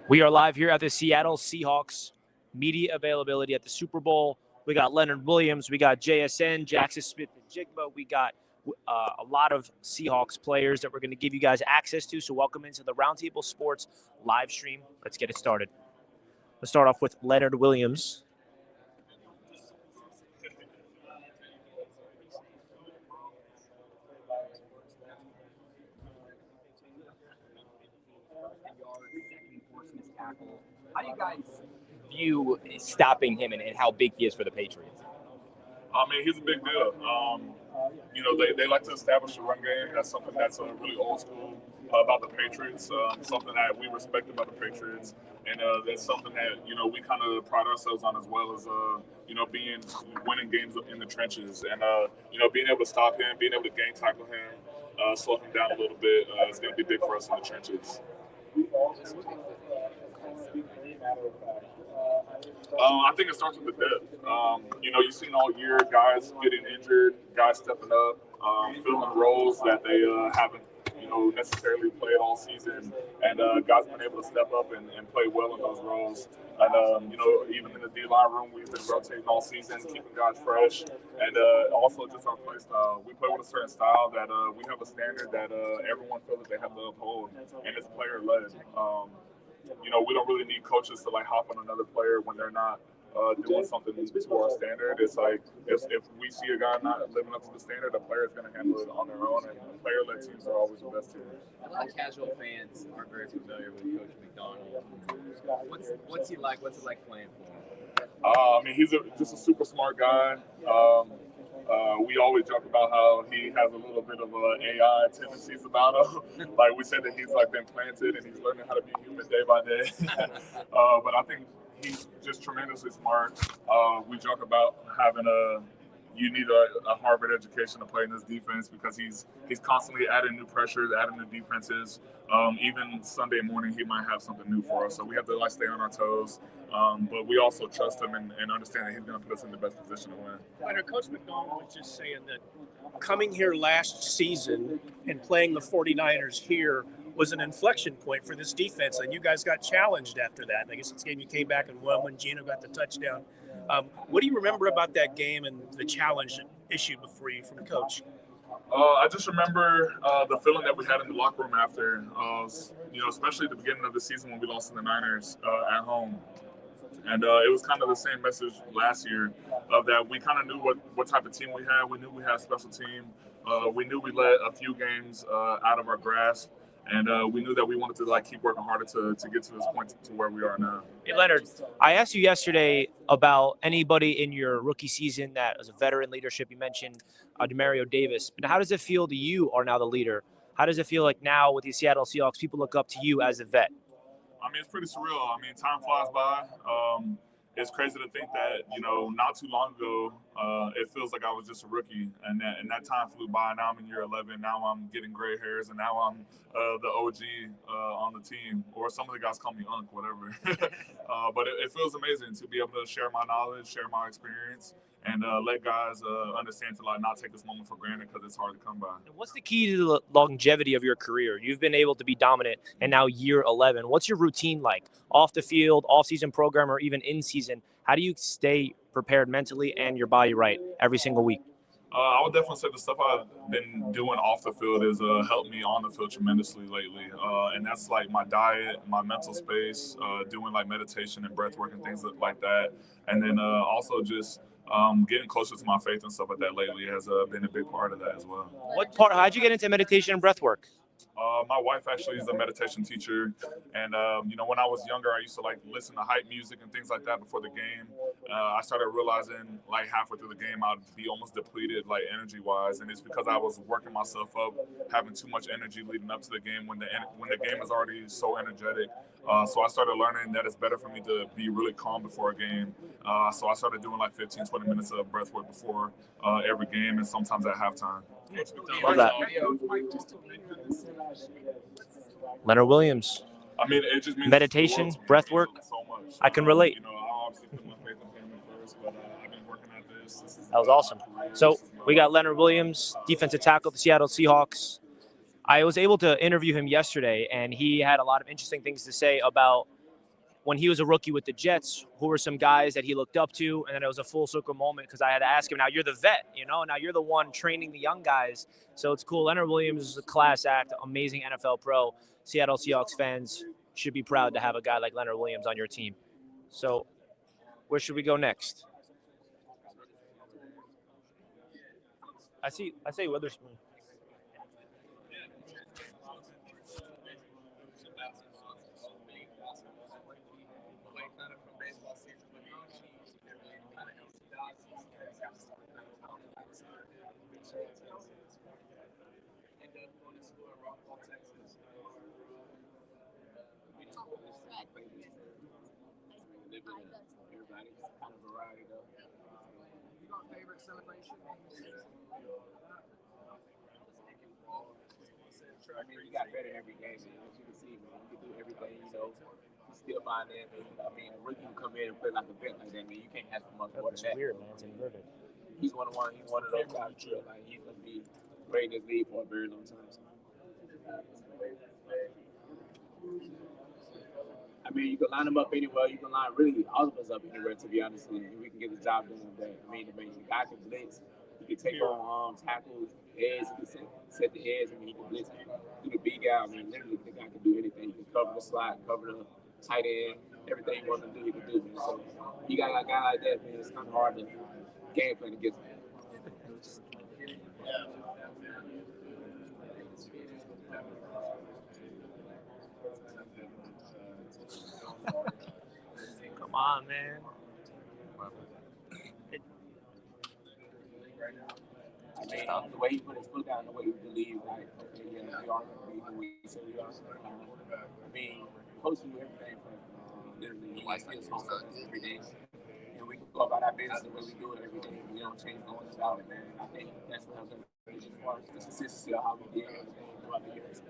We are live here at the Seattle Seahawks media availability at the Super Bowl. We got Leonard Williams, we got JSN, Jackson Smith-Njigba, we got a lot of Seahawks players that we're going to give you guys access to. So welcome into the Roundtable Sports live stream. Let's get it started. Let's start off with Leonard Williams. How do you guys view stopping him and how big he is for the Patriots? I mean, he's a big deal. They like to establish a run game. That's something that's really old school about the Patriots, something that we respect about the Patriots. And that's something that, we kind of pride ourselves on, as well as, winning games in the trenches. And, being able to stop him, being able to gang tackle him, slow him down a little bit is going to be big for us in the trenches. I think it starts with the depth. You've seen all year guys getting injured, guys stepping up, filling roles that they haven't, necessarily played all season, and guys been able to step up and play well in those roles. And even in the D-line room, we've been rotating all season, keeping guys fresh, and also just our play style. We play with a certain style that we have a standard that everyone feels that they have to uphold, and it's player-led. We don't really need coaches to hop on another player when they're not doing something to our standard. It's like if we see a guy not living up to the standard, the player is going to handle it on their own, and player-led teams are always the best teams. A lot of casual fans aren't very familiar with Coach McDonald. What's he like? What's it like playing for him? He's just a super smart guy. We always joke about how he has a little bit of AI tendencies about him. We said that he's been planted and he's learning how to be human day by day. But I think he's just tremendously smart. We joke about having you need a Harvard education to play in this defense, because he's constantly adding new pressures, adding new defenses. Even Sunday morning, he might have something new for us. So we have to stay on our toes. But we also trust him and understand that he's going to put us in the best position to win. Leonard, Coach McDonald was just saying that coming here last season and playing the 49ers here was an inflection point for this defense, and you guys got challenged after that. I guess it's the game you came back and won when Gino got the touchdown. What do you remember about that game and the challenge issue before you from Coach? I just remember the feeling that we had in the locker room after, especially at the beginning of the season when we lost to the Niners at home. And it was kind of the same message last year of that we kind of knew what type of team we had. We knew we had a special team. We knew we let a few games out of our grasp. And we knew that we wanted to keep working harder to get to this point to where we are now. Hey, Leonard, I asked you yesterday about anybody in your rookie season that was a veteran leadership. You mentioned Demario Davis. But how does it feel that you are now the leader? How does it feel like now with the Seattle Seahawks, people look up to you as a vet? It's pretty surreal. Time flies by. It's crazy to think that, not too long ago, it feels like I was just a rookie, and that time flew by. Now I'm in year 11. Now I'm getting gray hairs, and now I'm the OG on the team, or some of the guys call me Unc, whatever. But it feels amazing to be able to share my knowledge, share my experience, and let guys understand to not take this moment for granted, because it's hard to come by. What's the key to the longevity of your career? You've been able to be dominant, and now year 11. What's your routine like? Off the field, off-season program, or even in-season? How do you stay prepared mentally and your body right every single week? I would definitely say the stuff I've been doing off the field has helped me on the field tremendously lately. And that's my diet, my mental space, doing meditation and breath work and things like that. And then also just getting closer to my faith and stuff like that lately has been a big part of that as well. How'd you get into meditation and breath work? My wife actually is a meditation teacher, and when I was younger, I used to listen to hype music and things like that before the game. I started realizing halfway through the game I'd be almost depleted energy wise, and it's because I was working myself up, having too much energy leading up to the game when the game is already so energetic. So I started learning that it's better for me to be really calm before a game. So I started doing 15-20 minutes of breath work before every game, and sometimes at halftime. Love that. Leonard Williams. It just means meditation, breath work. So much. I can relate. I obviously put my faith in family first, but I've been working at this. That was awesome. So we got Leonard Williams, defensive tackle of the Seattle Seahawks. I was able to interview him yesterday, and he had a lot of interesting things to say about when he was a rookie with the Jets, who were some guys that he looked up to? And then it was a full circle moment because I had to ask him, now you're the vet, now you're the one training the young guys. So it's cool. Leonard Williams is a class act, amazing NFL pro. Seattle Seahawks fans should be proud to have a guy like Leonard Williams on your team. So where should we go next? I say Witherspoon. I mean, you got better every game, man. As you can see, man, you can do everything, you still find that. I mean, a rookie can come in and play like a vet like that, man. You can't ask for much more than that. Weird, man. It's inverted. He's one of those guys too. Like, he's gonna be great in this league for a very long time. I mean, you can line them up anywhere. You can line really all of us up anywhere, to be honest, and we can get the job done. But I mean, the guy can blitz. He can take on tackles, edge. He can set the edge. I mean, he can blitz. He can big guy. I mean, literally, the guy can do anything. He can cover the slot, cover the tight end. Everything he wants to do, he can do. Man. So you got a guy like that, man. It's kind of hard to game plan against him. Come on, man. I mean, the way he put his foot down, the way he believed, like, okay, yeah, we are going to be who we say we are. I mean, Coach do everything from literally, he gives home every day. And we go about our business the way we do it every day. We don't change no one about it, man. I think that's what helps us as far as the consistency of how we did everything throughout the years.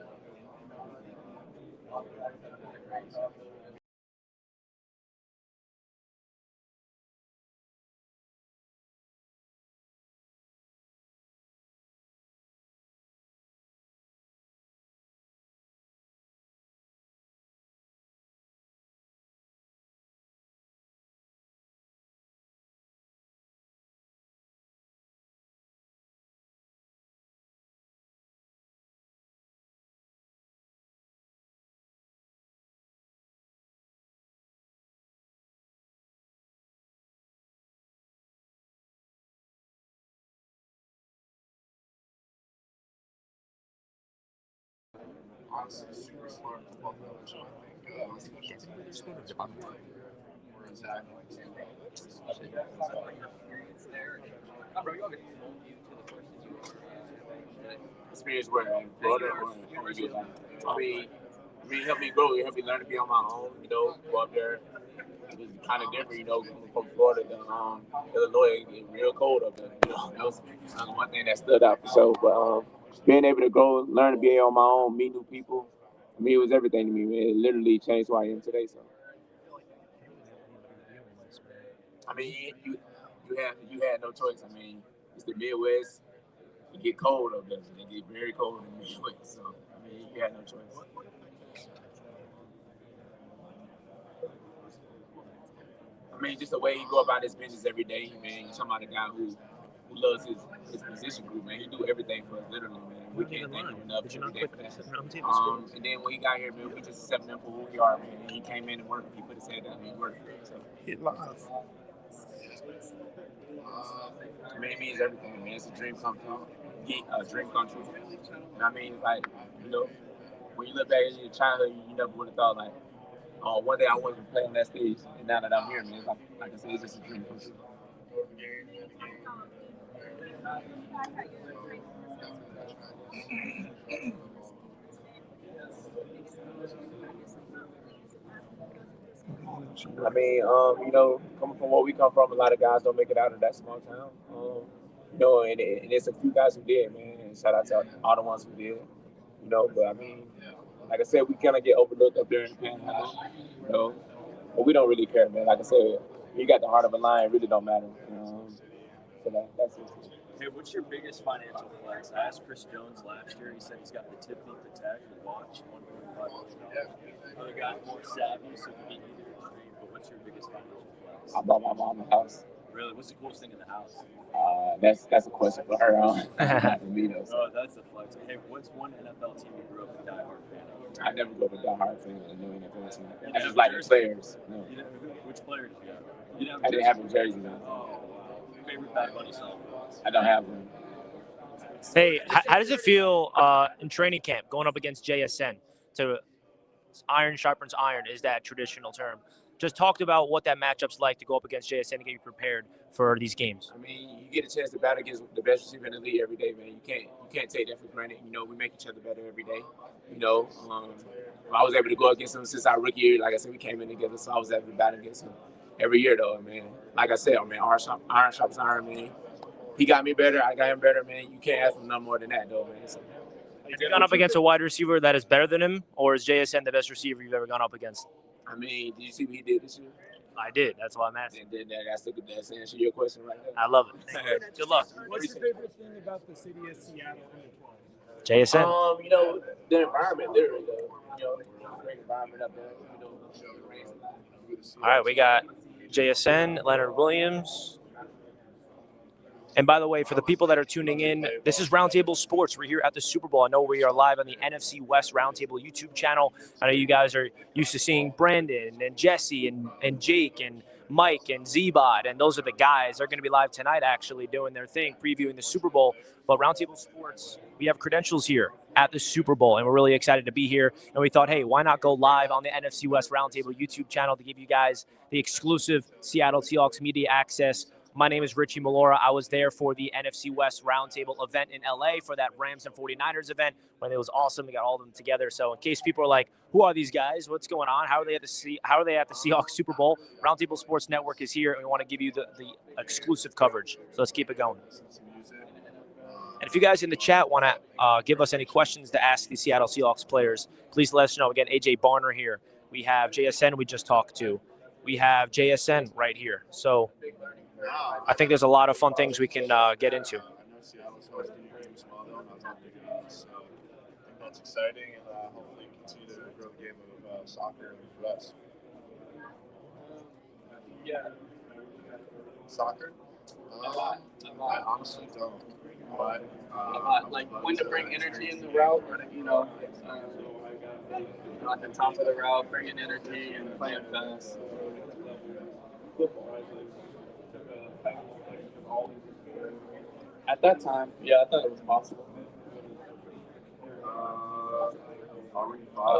Honestly, super smart football coach. I think Experience where in Florida or you like, I mean, it helped me grow. It helped me learn to be on my own. Go up there. It was kind of different, coming from Florida to Illinois. It's real cold up there. That was one thing that stood out for sure. But being able to grow, learn to be on my own, meet new people. I mean, it was everything to me, man. It literally changed who I am today. So, I mean, you had no choice. I mean, it's the Midwest. It get cold up there. It get very cold in the Midwest. So, I mean, you had no choice. I mean, just the way he go about his business every day, man. You're talking about a guy who loves his position group, man. He do everything for us, literally, man. We can't thank him enough every day for that. And then when he got here, man, we just accepted him for who we are, man. He came in and worked. He put his head down and he worked. So, Hit live. to me, it means everything, man. It's a dream come true. A dream come true. And I mean, like, when you look back at your childhood, you never would have thought, like, one day I wanted to play on that stage, and now that I'm here, man, like I said, it's just a dream come true. I mean, coming from where we come from, a lot of guys don't make it out of that small town. And it's a few guys who did, man. And shout out to all the ones who did. But I mean, like I said, we kind of get overlooked up there in the panhandle, but we don't really care, man. Like I said, you got the heart of a lion, it really don't matter. So that's it. Hey, what's your biggest financial flex? I asked Chris Jones last year. He said he's got the Tiffany Patek watch, $1.5 million. Other guys more savvy, so maybe what's your biggest financial flex? I bought my mom a house. Really? What's the coolest thing in the house? That's a question for her. Not for me though. So. Oh, that's the flex. Hey, what's one NFL team you grew up a diehard fan of? I never go to diehard fan of no NFL team. I just like the players. No. Which player did you have? You didn't have I didn't have a jersey. No. Oh, wow. Favorite Bad Bunny song? I don't have one. Hey, how does it feel in training camp going up against JSN? To iron sharpens iron is that traditional term. Just talked about what that matchup's like to go up against JSN to get you prepared for these games. I mean, you get a chance to battle against the best receiver in the league every day, man. You can't take that for granted. You know, we make each other better every day. You know, I was able to go against him since our rookie year. Like I said, we came in together, so I was able to battle against him every year, though, man. Like I said, man, iron sharpens iron, man. He got me better. I got him better, man. You can't ask for no more than that, though, man. So. Have you gone up against a wide receiver that is better than him, or is JSN the best receiver you've ever gone up against? I mean, did you see what he did this year? I did. That's why I'm asking. That's answer your question right there. I love it. Good luck. What's your favorite thing about the city of Seattle? JSN. You know, the environment, literally, though. You know, great environment up there. You know, All right, we got JSN, Leonard Williams. And by the way, for the people that are tuning in, this is Roundtable Sports. We're here at the Super Bowl. I know we are live on the NFC West Roundtable YouTube channel. I know you guys are used to seeing Brandon and Jesse and Jake and Mike and Z-Bot, and those are the guys. They're going to be live tonight actually doing their thing, previewing the Super Bowl. But Roundtable Sports, we have credentials here at the Super Bowl, and we're really excited to be here. And we thought, hey, why not go live on the NFC West Roundtable YouTube channel to give you guys the exclusive Seattle Seahawks media access. My name is Richie Melora. I was there for the NFC West Roundtable event in LA for that Rams and 49ers event when it was awesome. We got all of them together. So in case people are like, who are these guys? What's going on? How are they at the Seahawks Super Bowl? Roundtable Sports Network is here, and we want to give you the exclusive coverage. So let's keep it going. And if you guys in the chat want to give us any questions to ask the Seattle Seahawks players, please let us know. Again, AJ Barner here. We have JSN we just talked to. We have JSN right here. So I think there's a lot of fun things we can get into. I know Seattle's hosting games small though, and I was not big on this, so I think that's exciting, and hopefully continue to grow the game of soccer in the U.S. Yeah. Soccer? I honestly don't. But, like when to bring energy in the route, you know, at the top of the route, bringing energy and playing fast. At that time, yeah, I thought it was possible.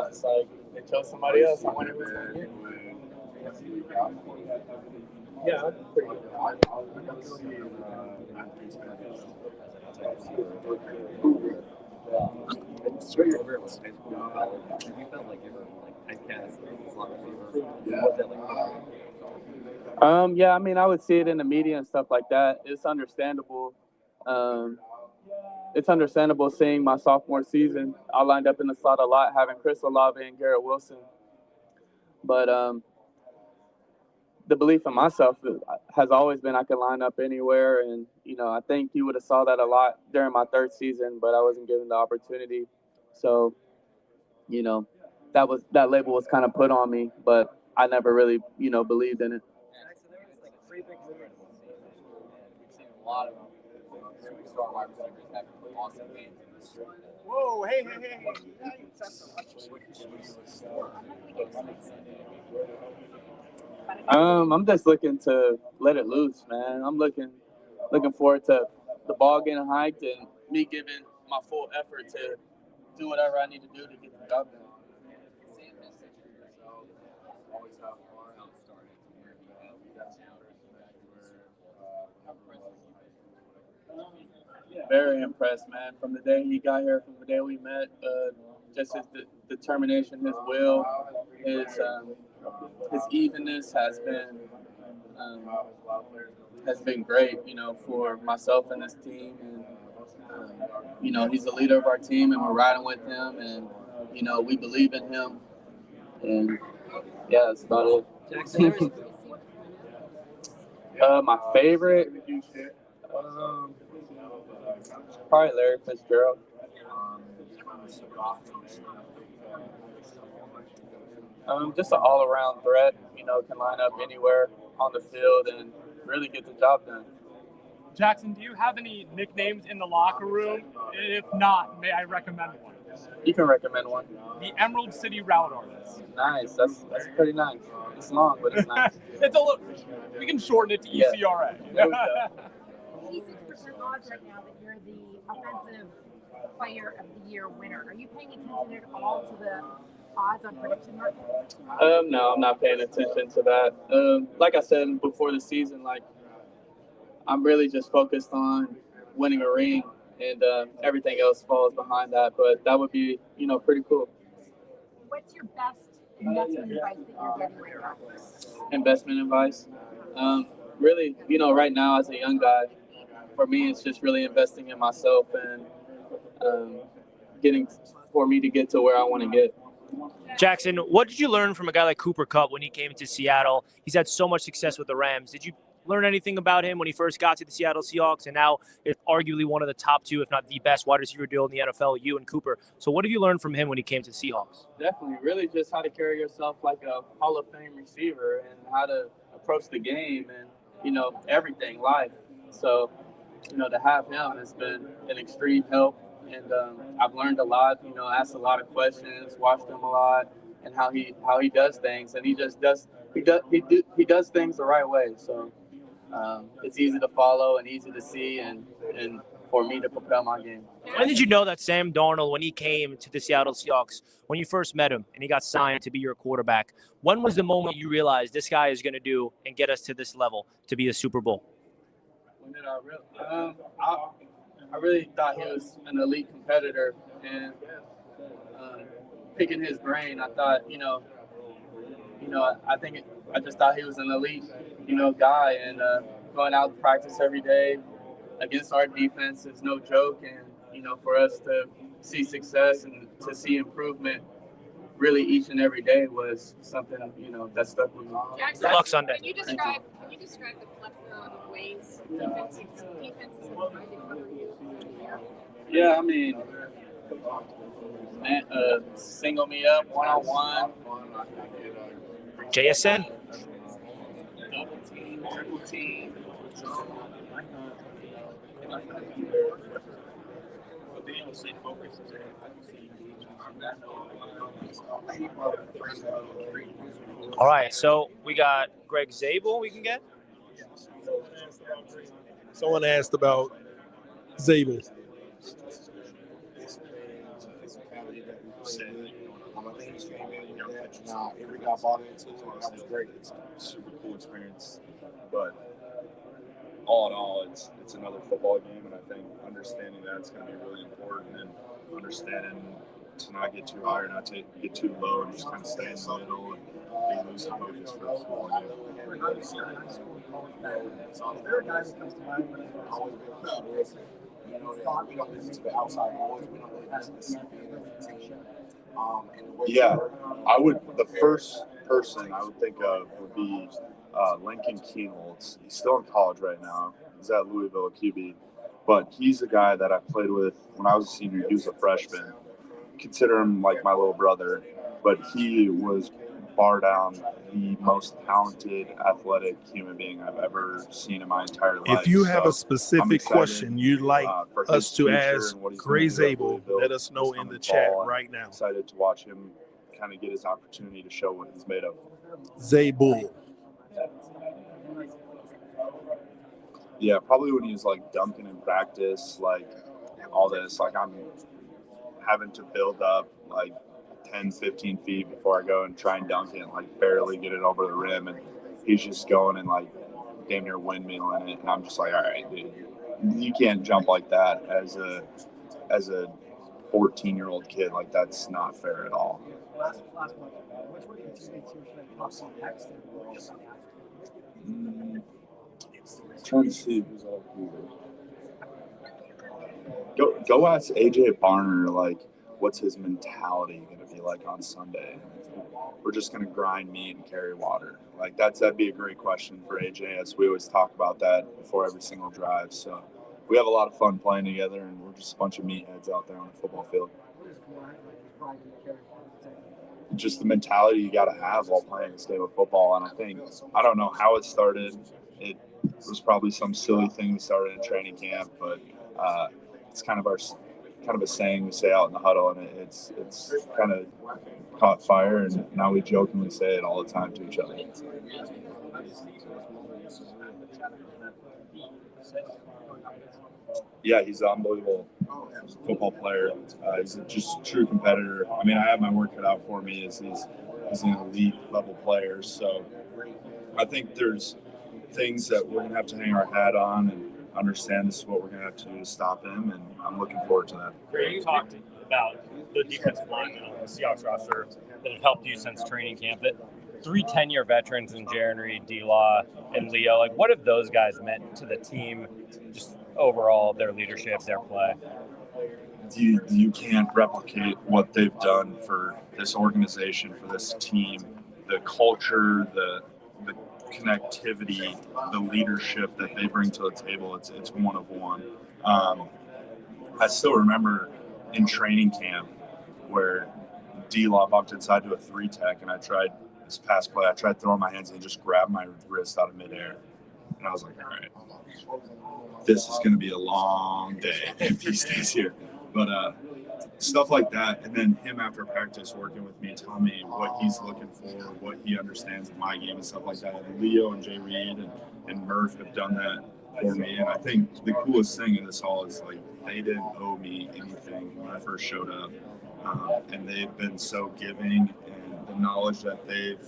It's like they chose somebody else. I wonder who's going to get. Yeah, I'm pretty good. Yeah, I mean, I would see it in the media and stuff like that. It's understandable. It's understandable seeing my sophomore season. I lined up in the slot a lot, having Chris Olave and Garrett Wilson. But the belief in myself has always been I could line up anywhere. And, you know, I think you would have saw that a lot during my third season, but I wasn't given the opportunity. So, you know, that label was kind of put on me, but I never really, you know, believed in it. We've seen a lot of superstar wide receivers having awesome games in this. Whoa, hey. I'm just looking to let it loose, man. I'm looking forward to the ball getting hiked and me giving my full effort to do whatever I need to do to get the job done. Very impressed, man. From the day he got here, from the day we met, just his determination, his will, his evenness has been great, you know, for myself and this team. And you know, he's the leader of our team, and we're riding with him, and you know, we believe in him. And yeah, that's about it. My favorite. Probably Larry Fitzgerald. Just an all-around threat. Can line up anywhere on the field and really get the job done. Jackson, do you have any nicknames in the locker room? If not, may I recommend one? You can recommend one. The Emerald City Route Artist. Nice. That's pretty nice. It's long, but it's nice. It's a little. We can shorten it to ECRA. There we go. 86% odds right now that you're the offensive player of the year winner. Are you paying attention at all to the odds on prediction markets? No, I'm not paying attention to that. Like I said before the season, I'm really just focused on winning a ring, and everything else falls behind that. But that would be, pretty cool. What's your best investment advice that you're getting right now? Investment advice? Really, right now as a young guy, for me, it's just really investing in myself and for me to get to where I want to get. Jackson, what did you learn from a guy like Cooper Kupp when he came to Seattle? He's had so much success with the Rams. Did you learn anything about him when he first got to the Seattle Seahawks, and now is arguably one of the top two, if not the best wide receiver duo in the NFL, you and Cooper? So what have you learned from him when he came to the Seahawks? Definitely, really just how to carry yourself like a Hall of Fame receiver and how to approach the game and, everything, life. So, to have him has been an extreme help. And I've learned a lot, asked a lot of questions, watched him a lot, and how he does things, and he does things the right way. So it's easy to follow and easy to see, and for me to propel my game. When did you know that Sam Darnold, when he came to the Seattle Seahawks, when you first met him and he got signed to be your quarterback, when was the moment you realized this guy is going to do and get us to this level to be a Super Bowl? When did I realize? I really thought he was an elite competitor, and picking his brain, I thought, I just thought he was an elite, guy, and going out to practice every day against our defense is no joke, and for us to see success and to see improvement really each and every day was something that stuck with me. Good luck Sunday. Can you describe the plethora of ways defenses have tried to cover you? Yeah, single me up one-on-one. JSN. Double team, triple team. But they don't stay focused. All right, so we got Greg Zabel we can get. Someone asked about Zabel. I think he came in with that. Every guy bought into it, and that was great. It's a super cool experience, but all in all, it's another football game, and I think understanding that's going to be really important, and understanding to not get too high or not to get too low, and just kind of stay in the middle and be loose and focus for a football game. We don't listen to the outside noise. We don't really listen to something as a team. Yeah, I would. The first person I would think of would be Lincoln Kienholz. He's still in college right now. He's at Louisville QB, but he's a guy that I played with when I was a senior. He was a freshman. Consider him like my little brother, but he was bar down the most talented, athletic human being I've ever seen in my entire life. If you have a specific question you'd like us to ask Gray Zabel, let us know in the chat right now. Excited to watch him kind of get his opportunity to show what he's made of. Zabel. Yeah, probably when he was like dunking in practice, like all this, like I'm having to build up like 10, 15 feet before I go and try and dunk it and like barely get it over the rim, and he's just going and like damn near windmilling it, and I'm just like, all right, dude, you can't jump like that as a 14-year-old kid. Like that's not fair at all. Trying to see who's all here. Go ask AJ Barner, like, what's his mentality going to be like on Sunday? We're just going to grind meat and carry water. Like that'd be a great question for AJ, as we always talk about that before every single drive. So we have a lot of fun playing together, and we're just a bunch of meatheads out there on the football field. just the mentality you got to have while playing this game of football. And I don't know how it started. It was probably some silly thing we started in training camp, but it's kind of a saying we say out in the huddle, and it's kind of caught fire, and now we jokingly say it all the time to each other. Yeah, he's an unbelievable football player. He's just a true competitor. I mean, I have my work cut out for me as he's an elite level player. So I think there's things that we're going to have to hang our hat on and understand this is what we're going to have to do to stop him, and I'm looking forward to that. You talked about the defensive linemen on the Seahawks roster that have helped you since training camp. That 3 10-year veterans in Jaron Reed, D-Law, and Leo, like what have those guys meant to the team, just overall, their leadership, their play? You can't replicate what they've done for this organization, for this team, the culture, the connectivity, the leadership that they bring to the table. It's one of one. I still remember in training camp where D-Law bumped inside to a 3-tech, and I tried this pass play. I tried throwing my hands and he just grabbed my wrist out of midair. And I was like, all right, this is going to be a long day if he stays here. But stuff like that. And then him after practice working with me, telling me what he's looking for, what he understands in my game and stuff like that. And Leo and Jay Reed and Murph have done that for me. And I think the coolest thing in this all is like they didn't owe me anything when I first showed up. And they've been so giving, and the knowledge that they've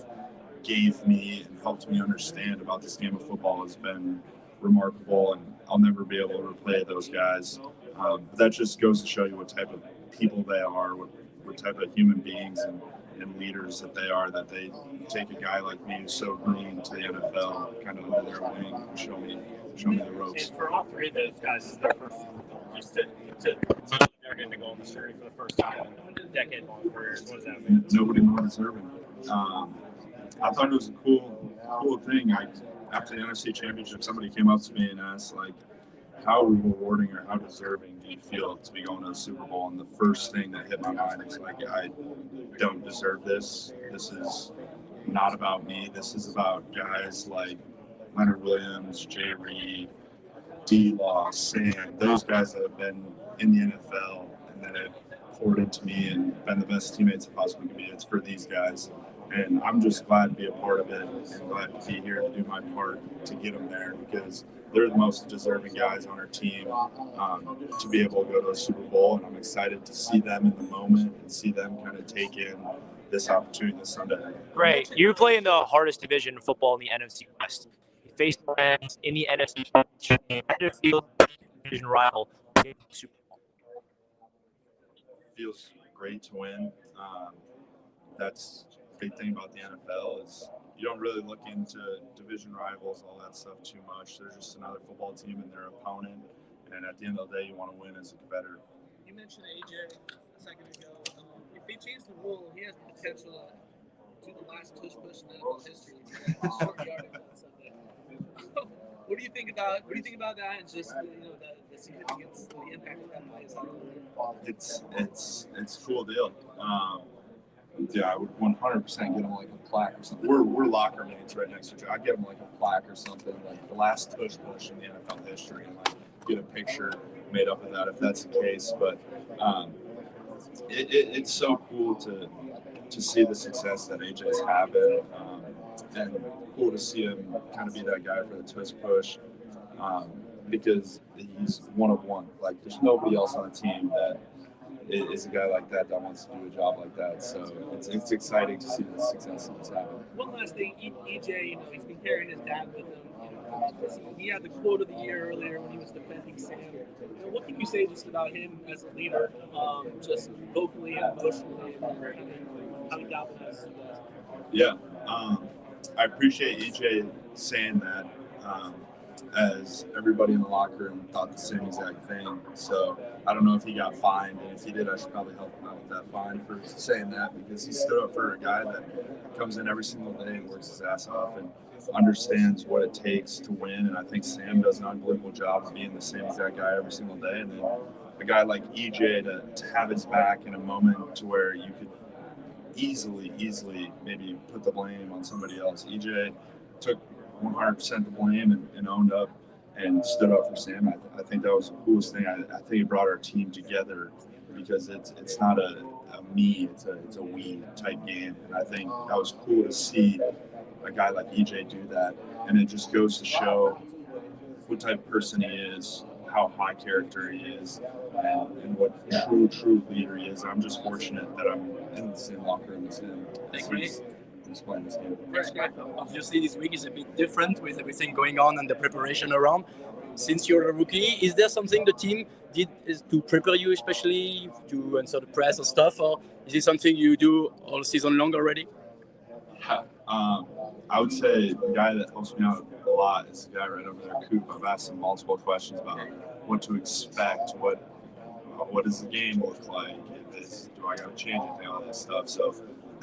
gave me and helped me understand about this game of football has been remarkable, and I'll never be able to replay those guys. But that just goes to show you what type of people they are, what type of human beings and leaders that they are, that they take a guy like me who's so green to the NFL kind of under their wing and show me the ropes. And for all 3 of those guys, is their first just to they're going to go on the journey for the first time in a decade-long careers. What does that mean? Nobody more deserving. I thought it was a cool thing. After the NFC Championship, somebody came up to me and asked, like, how rewarding or how deserving do you feel to be going to the Super Bowl? And the first thing that hit my mind is, like, I don't deserve this. This is not about me. This is about guys like Leonard Williams, Jay Reed, D-Law, Sam, those guys that have been in the NFL and that have poured into me and been the best teammates I possibly can be. It's for these guys. And I'm just glad to be a part of it and glad to be here to do my part to get them there, because they're the most deserving guys on our team to be able to go to a Super Bowl. And I'm excited to see them in the moment and see them kind of take in this opportunity this Sunday. Great. You play in the hardest division of football in the NFC West. You face the Rams in the NFC Championship. How did it feel division rival in the Super Bowl? Feels great to win. That's the big thing about the NFL is you don't really look into division rivals, all that stuff too much. They're just another football team and their opponent. And at the end of the day, you want to win as a competitor. You mentioned AJ a second ago. If they change the rule, he has the potential to do the last tush push in NFL history. Short yardage on Sunday. What do you think about that? And just the significance, the impact of that plays on the It's a cool deal. Yeah, I would 100% get him like a plaque or something. We're locker mates right next to each other. I'd get him like a plaque or something, like the last tush push in the NFL history, and like get a picture made up of that if that's the case. But it's so cool to see the success that AJ's having, and cool to see him kind of be that guy for the tush push, because he's one of one. Like there's nobody else on the team that is a guy like that wants to do a job like that. So it's exciting to see the success that's happening. One last thing, EJ, he's been carrying his dad with him. He had the quote of the year earlier when he was defending Sam. What can you say just about him as a leader, just vocally and emotionally, and how he galvanizes you guys? Yeah, I appreciate EJ saying that. As everybody in the locker room thought the same exact thing. So I don't know if he got fined, and if he did, I should probably help him out with that fine for saying that, because he stood up for a guy that comes in every single day and works his ass off and understands what it takes to win. And I think Sam does an unbelievable job of being the same exact guy every single day. And then a guy like EJ to have his back in a moment to where you easily maybe put the blame on somebody else. EJ took 100% the blame and owned up and stood up for Sam. I think that was the coolest thing. I think it brought our team together because it's not a me, it's a we type game. And I think that was cool to see a guy like EJ do that. And it just goes to show what type of person he is, how high character he is, and what true leader he is. I'm just fortunate that I'm in the same locker room as him. He's playing this game. Obviously, this week is a bit different with everything going on and the preparation around. Since you're a rookie, is there something the team did to prepare you, especially to answer the press or stuff, or is it something you do all season long already? I would say the guy that helps me out a lot is the guy right over there, Coop. I've asked him multiple questions about what to expect, what does the game look like, do I got to change anything, all this stuff. So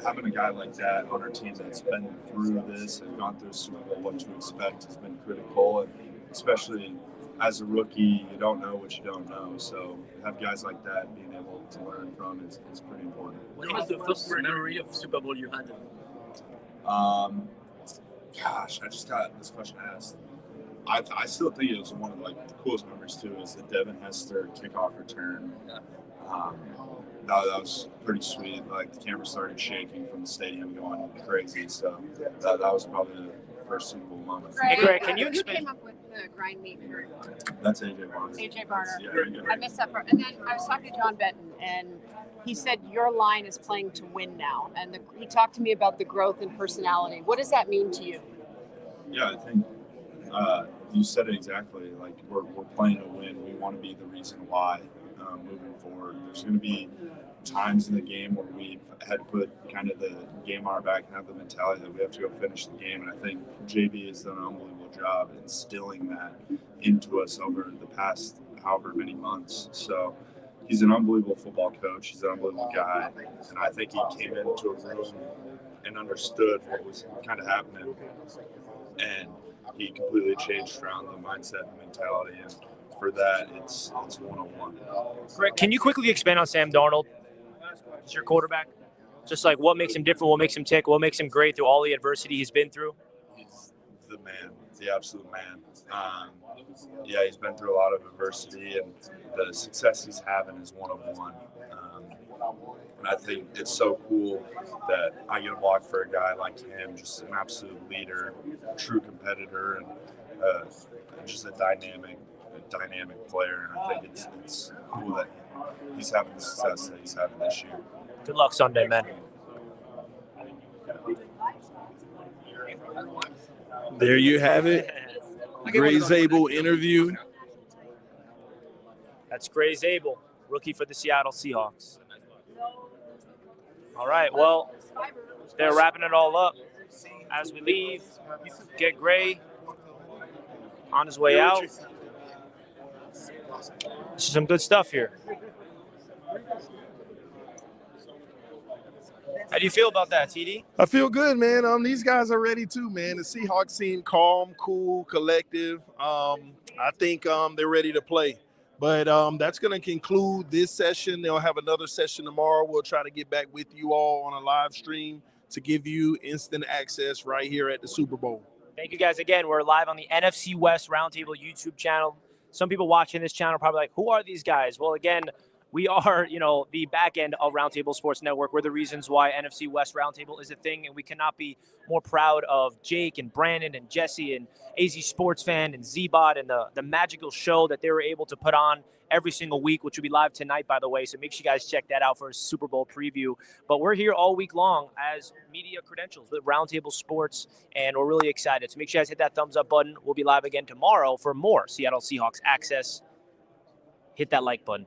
having a guy like that on our team that's been through this and gone through Super Bowl, what to expect has been critical. And especially as a rookie, you don't know what you don't know. So have guys like that being able to learn from is pretty important. What was the first memory of Super Bowl you had? Gosh, I just got this question asked. I still think it was one of the coolest memories too. Is the Devin Hester kickoff return. That was pretty sweet. The camera started shaking from the stadium going crazy. So that was probably the first Super Bowl moment. Greg, Hey, Greg, can you who explain? came up with the grind meat curry? That's AJ Barnes. AJ Barner. Yeah, very good. I missed that part. And then I was talking to John Benton, and he said your line is playing to win now. And he talked to me about the growth in personality. What does that mean to you? Yeah, I think you said it exactly. We're playing to win. We want to be the reason why moving forward. There's going to be times in the game where we've had to put kind of the game on our back and have the mentality that we have to go finish the game. And I think JB has done an unbelievable job instilling that into us over the past however many months. So he's an unbelievable football coach. He's an unbelievable guy. And I think he came into a room and understood what was kind of happening. And he completely changed around the mindset and mentality. And for that, it's 101. Greg, can you quickly expand on Sam Darnold? He's your quarterback. Just what makes him different, what makes him tick, what makes him great through all the adversity he's been through? He's the man, the absolute man. He's been through a lot of adversity, and the success he's having is 101. And I think it's so cool that I get to block for a guy like him, just an absolute leader, a true competitor, and just a dynamic player. And I think it's cool that he's having the success that he's having this year. Good luck Sunday, man. There you have it. Gray Zabel interview. That's Gray Zabel, rookie for the Seattle Seahawks. All right, well, they're wrapping it all up. As we leave, get Gray on his way out. This is some good stuff here. How do you feel about that, TD? I feel good, man. These guys are ready too, man. The Seahawks seem calm, cool, collective. I think they're ready to play. But that's going to conclude this session. They'll have another session tomorrow. We'll try to get back with you all on a live stream to give you instant access right here at the Super Bowl. Thank you guys again. We're live on the NFC West Roundtable YouTube channel. Some people watching this channel are probably like, who are these guys? Well, again, we are, the back end of Roundtable Sports Network. We're the reasons why NFC West Roundtable is a thing, and we cannot be more proud of Jake and Brandon and Jesse and AZ Sports Fan and Z-Bot and the magical show that they were able to put on every single week, which will be live tonight, by the way. So make sure you guys check that out for a Super Bowl preview. But we're here all week long as media credentials with Roundtable Sports, and we're really excited. So make sure you guys hit that thumbs up button. We'll be live again tomorrow for more Seattle Seahawks access. Hit that like button.